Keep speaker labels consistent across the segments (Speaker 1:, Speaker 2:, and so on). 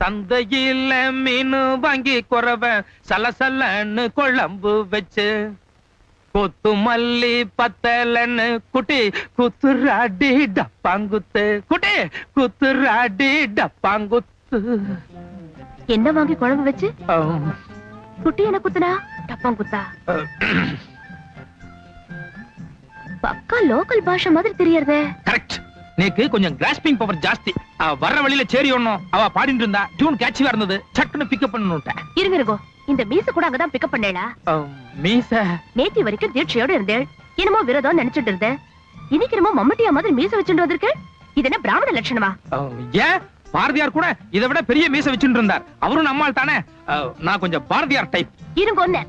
Speaker 1: சந்தையில மீனு வாங்கி குறவ சலசலன்னு குழம்பு வச்சு கொத்து மல்லி பத்தலன்னு குட்டி குத்துராடி டப்பாங்குத்து குட்டி குத்துராடி டப்பாங்குத்து.
Speaker 2: என்ன வாங்கி குழம்பு வச்சு குட்டி என்ன குத்துனா டப்பாங்குத்தா? பக்கா லோக்கல் பாஷை மாதிரி தெரியறதே.
Speaker 1: கரெக்ட். நேக்கு கொஞ்சம் கிராஸ்பிங் பவர் ஜாஸ்தி. வர்ற வழியில சேரி ஒண்ணும் அவ பாடிட்டு இருந்தா டியூன் கேட்சியா இருந்தது. சட்டுன்னு பிக்கப் பண்ணனுட்டேன்.
Speaker 2: இருங்க இருங்கோ, இந்த மீச கூட அங்கதான் பிக்கப் பண்ணேளா?
Speaker 1: மீச
Speaker 2: நேத்தி வரைக்கும் தீட்சையோட இருந்தேள். என்னமோ விரோதம் நினைச்சிட்டு இருந்தேன். இன்னைக்கு என்னமோ மம்மட்டியா மாதிரி மீச வச்சுட்டு வந்திருக்கு. இது என்ன பிராமண லட்சணமா?
Speaker 1: ஏன் பாரதியார் கூட இதை விட பெரிய மீச வச்சுட்டு இருந்தார். அவரும் நம்மால் தானே. நான் கொஞ்சம் பாரதியார் டைப்.
Speaker 2: இருங்க ஒண்ணு,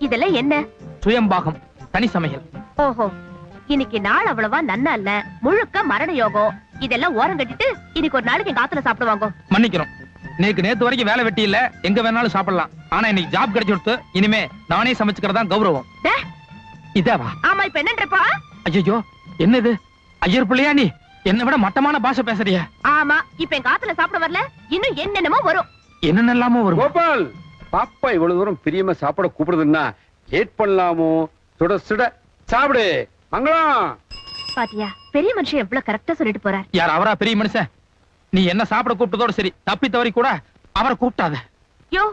Speaker 2: இதெல்லாம் என்ன?
Speaker 1: சுயம்பாகம், தனி சமையல்.
Speaker 2: ஓஹோ, இன்னைக்கு நாள் அவ்வளவா நன்னா இல்ல, முழுக்க மரண யோகம். இதெல்லாம் ஓரம் கட்டிட்டு இன்னைக்கு ஒரு நாளைக்கு எங்க ஆத்துல சாப்பிடுவாங்க.
Speaker 1: மன்னிக்கிறோம், நேத்து வரைக்கும் வேலை வெட்டி இல்ல, எங்க வேணாலும் சாப்பிடலாம். ஆனா இன்னைக்கு ஜாப் கிடைச்சு கொடுத்து இனிமே நானே சமைச்சுக்கிறதா கௌரவம். இதேவா?
Speaker 2: ஆமா, இப்ப என்னன்றப்பா?
Speaker 1: ஐயோ, என்னது ஐயர் பிள்ளையா நீ? என்ன விட மட்டமான பாஷை பேசுறிய.
Speaker 2: ஆமா, இப்ப எங்க ஆத்துல சாப்பிட வரல, இன்னும் என்னென்னமோ வரும்.
Speaker 1: என்னென்னலாமோ வரும்.
Speaker 3: கோபால், பாப்பா இவ்வளவு தூரம் பிரியமா சாப்பிட கூப்பிடுதுன்னா லேட் பண்ணலாமோ? சுட சுட சாப்பிடு. மங்களம்.
Speaker 2: பாத்தியா, பெரிய மனுஷன் எவ்வளவு கரெக்டா சொல்லிட்டு போறார்.
Speaker 1: யார் அவரா பெரிய மனுஷன்? நீ என்ன சாப்பிட கூப்பிட்டதோட சரி, தப்பி தவறி கூட அவரை கூப்பிட்டாத.
Speaker 2: யோ,